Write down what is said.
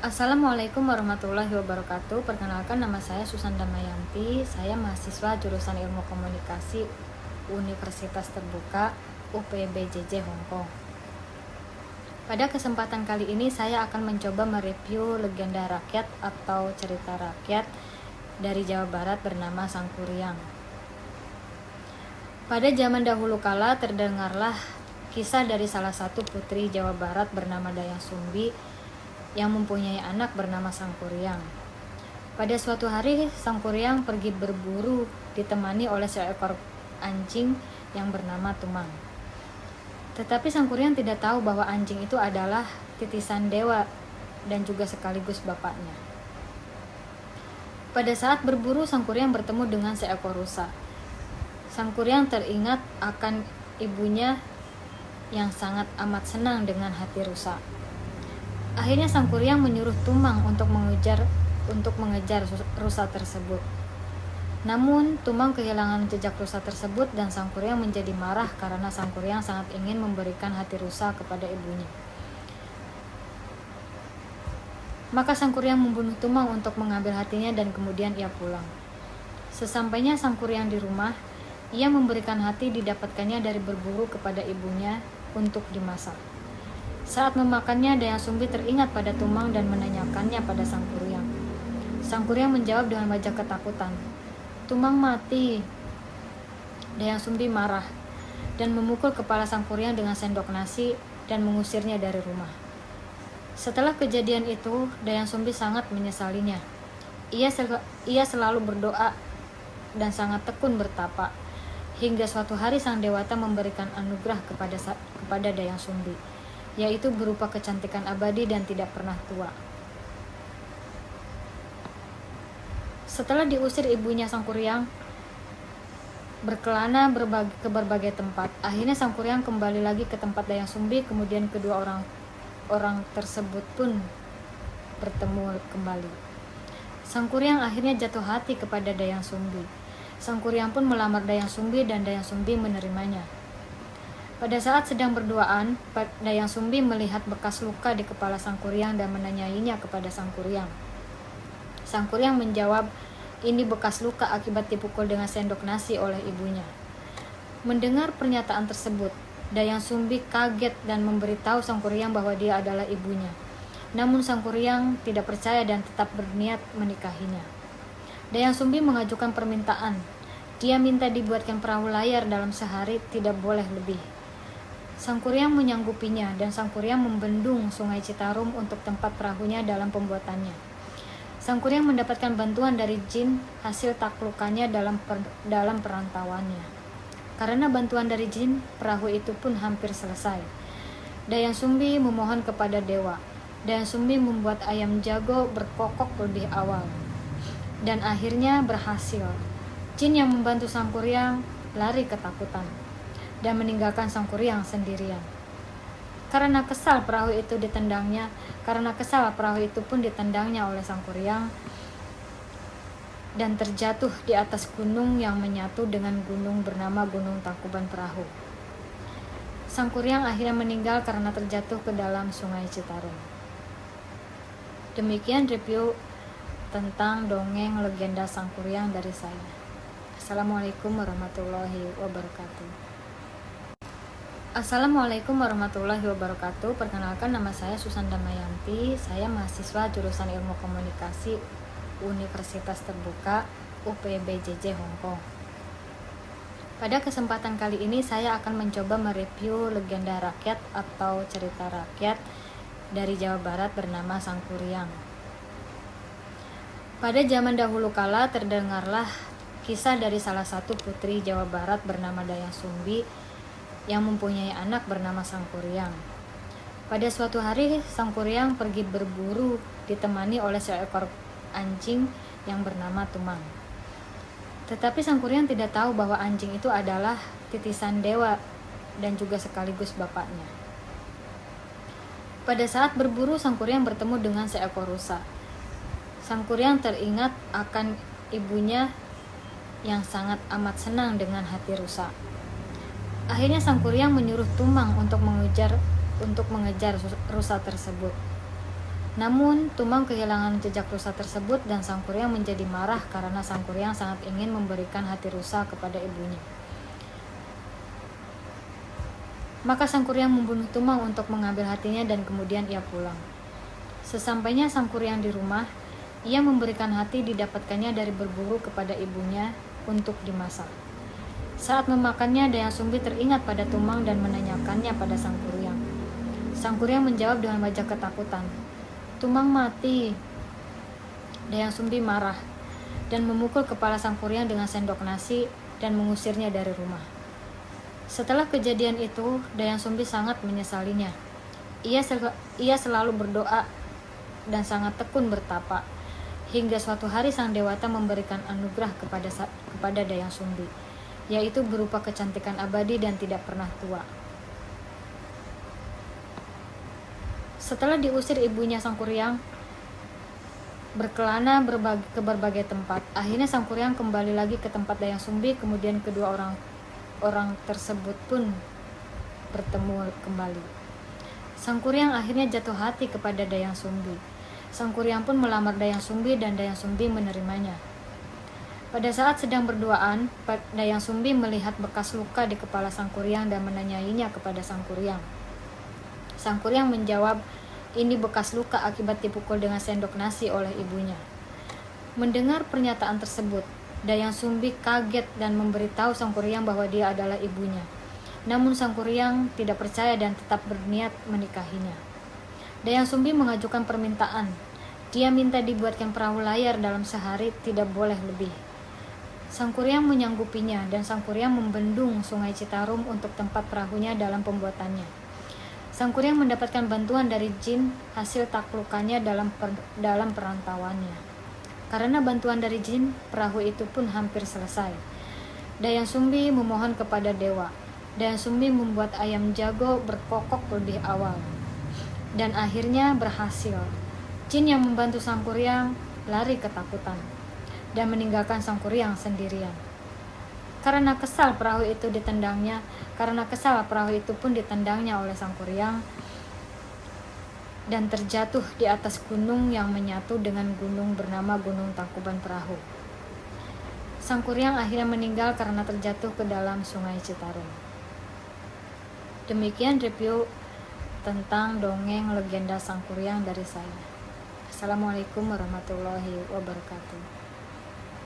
Assalamualaikum warahmatullahi wabarakatuh. Perkenalkan, nama saya Susan Damayanti. Saya mahasiswa jurusan Ilmu Komunikasi Universitas Terbuka UPBJJ Hong Kong. Pada kesempatan kali ini saya akan mencoba mereview legenda rakyat atau cerita rakyat dari Jawa Barat bernama Sangkuriang. Pada zaman dahulu kala terdengarlah kisah dari salah satu putri Jawa Barat bernama Dayang Sumbi yang mempunyai anak bernama Sangkuriang. Pada suatu hari, Sangkuriang pergi berburu ditemani oleh seekor anjing yang bernama Tumang. Tetapi Sangkuriang tidak tahu bahwa anjing itu adalah titisan dewa dan juga sekaligus bapaknya. Pada saat berburu, Sangkuriang bertemu dengan seekor rusa. Sangkuriang teringat akan ibunya yang sangat amat senang dengan hati rusa. Akhirnya Sangkuriang menyuruh Tumang untuk mengejar rusa tersebut. Namun Tumang kehilangan jejak rusa tersebut dan Sangkuriang menjadi marah karena Sangkuriang sangat ingin memberikan hati rusa kepada ibunya. Maka Sangkuriang membunuh Tumang untuk mengambil hatinya dan kemudian ia pulang. Sesampainya Sangkuriang di rumah, ia memberikan hati didapatkannya dari berburu kepada ibunya untuk dimasak. Saat memakannya, Dayang Sumbi teringat pada Tumang dan menanyakannya pada Sangkuriang. Sangkuriang menjawab dengan wajah ketakutan. "Tumang mati." Dayang Sumbi marah dan memukul kepala Sangkuriang dengan sendok nasi dan mengusirnya dari rumah. Setelah kejadian itu, Dayang Sumbi sangat menyesalinya. Ia selalu berdoa dan sangat tekun bertapa, hingga suatu hari sang dewata memberikan anugerah kepada Dayang Sumbi, yaitu berupa kecantikan abadi dan tidak pernah tua. Setelah diusir ibunya, Sangkuriang berkelana ke berbagai tempat. Akhirnya Sangkuriang kembali lagi ke tempat Dayang Sumbi, kemudian kedua orang tersebut pun bertemu kembali. Sangkuriang akhirnya jatuh hati kepada Dayang Sumbi. Sangkuriang pun melamar Dayang Sumbi dan Dayang Sumbi menerimanya. Pada saat sedang berduaan, Dayang Sumbi melihat bekas luka di kepala Sangkuriang dan menanyainya kepada Sangkuriang. Sangkuriang menjawab, ini bekas luka akibat dipukul dengan sendok nasi oleh ibunya. Mendengar pernyataan tersebut, Dayang Sumbi kaget dan memberitahu Sangkuriang bahwa dia adalah ibunya. Namun Sangkuriang tidak percaya dan tetap berniat menikahinya. Dayang Sumbi mengajukan permintaan. Dia minta dibuatkan perahu layar dalam sehari, tidak boleh lebih. Sangkuriang menyanggupinya dan Sangkuriang membendung Sungai Citarum untuk tempat perahunya dalam pembuatannya. Sangkuriang mendapatkan bantuan dari jin hasil taklukannya dalam perantauannya. Karena bantuan dari jin, perahu itu pun hampir selesai. Dayang Sumbi memohon kepada dewa. Dayang Sumbi membuat ayam jago berkokok lebih awal. Dan akhirnya berhasil. Jin yang membantu Sangkuriang lari ketakutan dan meninggalkan Sangkuriang sendirian. Karena kesal perahu itu pun ditendangnya oleh Sangkuriang dan terjatuh di atas gunung yang menyatu dengan gunung bernama Gunung Tangkuban Perahu. Sangkuriang akhirnya meninggal karena terjatuh ke dalam Sungai Citarum. Demikian review tentang dongeng legenda Sangkuriang dari saya. Assalamualaikum warahmatullahi wabarakatuh. Assalamualaikum warahmatullahi wabarakatuh. Perkenalkan, nama saya Susan Damayanti. Saya mahasiswa jurusan Ilmu Komunikasi Universitas Terbuka UPBJJ Hong Kong. Pada kesempatan kali ini saya akan mencoba mereview legenda rakyat atau cerita rakyat dari Jawa Barat bernama Sangkuriang. Pada zaman dahulu kala terdengarlah kisah dari salah satu putri Jawa Barat bernama Dayang Sumbi yang mempunyai anak bernama Sangkuriang. Pada suatu hari, Sangkuriang pergi berburu ditemani oleh seekor anjing yang bernama Tumang. Tetapi Sangkuriang tidak tahu bahwa anjing itu adalah titisan dewa dan juga sekaligus bapaknya. Pada saat berburu, Sangkuriang bertemu dengan seekor rusa. Sangkuriang teringat akan ibunya yang sangat amat senang dengan hati rusa. Akhirnya Sangkuriang menyuruh Tumang untuk mengejar rusa tersebut. Namun, Tumang kehilangan jejak rusa tersebut dan Sang Kuryang menjadi marah karena Sang Kuryang sangat ingin memberikan hati rusa kepada ibunya. Maka Sang Kuryang membunuh Tumang untuk mengambil hatinya dan kemudian ia pulang. Sesampainya Sang Kuryang di rumah, ia memberikan hati didapatkannya dari berburu kepada ibunya untuk dimasak. Saat memakannya, Dayang Sumbi teringat pada Tumang dan menanyakannya pada Sang Kuryang. Sang Kuryang menjawab dengan wajah ketakutan, "Tumang mati." Dayang Sumbi marah dan memukul kepala Sang Kuryang dengan sendok nasi dan mengusirnya dari rumah. Setelah kejadian itu, Dayang Sumbi sangat menyesalinya. Ia selalu berdoa dan sangat tekun bertapa, hingga suatu hari Sang Dewata memberikan anugerah kepada Dayang Sumbi, yaitu berupa kecantikan abadi dan tidak pernah tua. Setelah diusir ibunya, Sang Kuryang berkelana ke berbagai tempat. Akhirnya Sang Kuryang kembali lagi ke tempat Dayang Sumbi, kemudian kedua orang tersebut pun bertemu kembali. Sang Kuryang akhirnya jatuh hati kepada Dayang Sumbi. Sang Kuryang pun melamar Dayang Sumbi dan Dayang Sumbi menerimanya. Pada saat sedang berduaan, Dayang Sumbi melihat bekas luka di kepala Sang Kuryang dan menanyainya kepada Sang Kuryang. Sang Kuryang menjawab, ini bekas luka akibat dipukul dengan sendok nasi oleh ibunya. Mendengar pernyataan tersebut, Dayang Sumbi kaget dan memberitahu Sang Kuryang bahwa dia adalah ibunya. Namun Sang Kuryang tidak percaya dan tetap berniat menikahinya. Dayang Sumbi mengajukan permintaan. Dia minta dibuatkan perahu layar dalam sehari, tidak boleh lebih. Sang Kuryang menyanggupinya dan Sang Kuryang membendung Sungai Citarum untuk tempat perahunya dalam pembuatannya. Sang Kuryang mendapatkan bantuan dari jin hasil taklukannya dalam perantauannya. Karena bantuan dari jin, perahu itu pun hampir selesai. Dayang Sumbi memohon kepada dewa. Dayang Sumbi membuat ayam jago berkokok lebih awal. Dan akhirnya berhasil. Jin yang membantu Sang Kuryang lari ketakutan dan meninggalkan Sang Kuryang sendirian. Karena kesal perahu itu pun ditendangnya oleh Sang Kuryang dan terjatuh di atas gunung yang menyatu dengan gunung bernama Gunung Tangkuban Perahu. Sang Kuryang akhirnya meninggal karena terjatuh ke dalam Sungai Citarum. Demikian review tentang dongeng legenda Sang Kuryang dari saya. Assalamualaikum warahmatullahi wabarakatuh.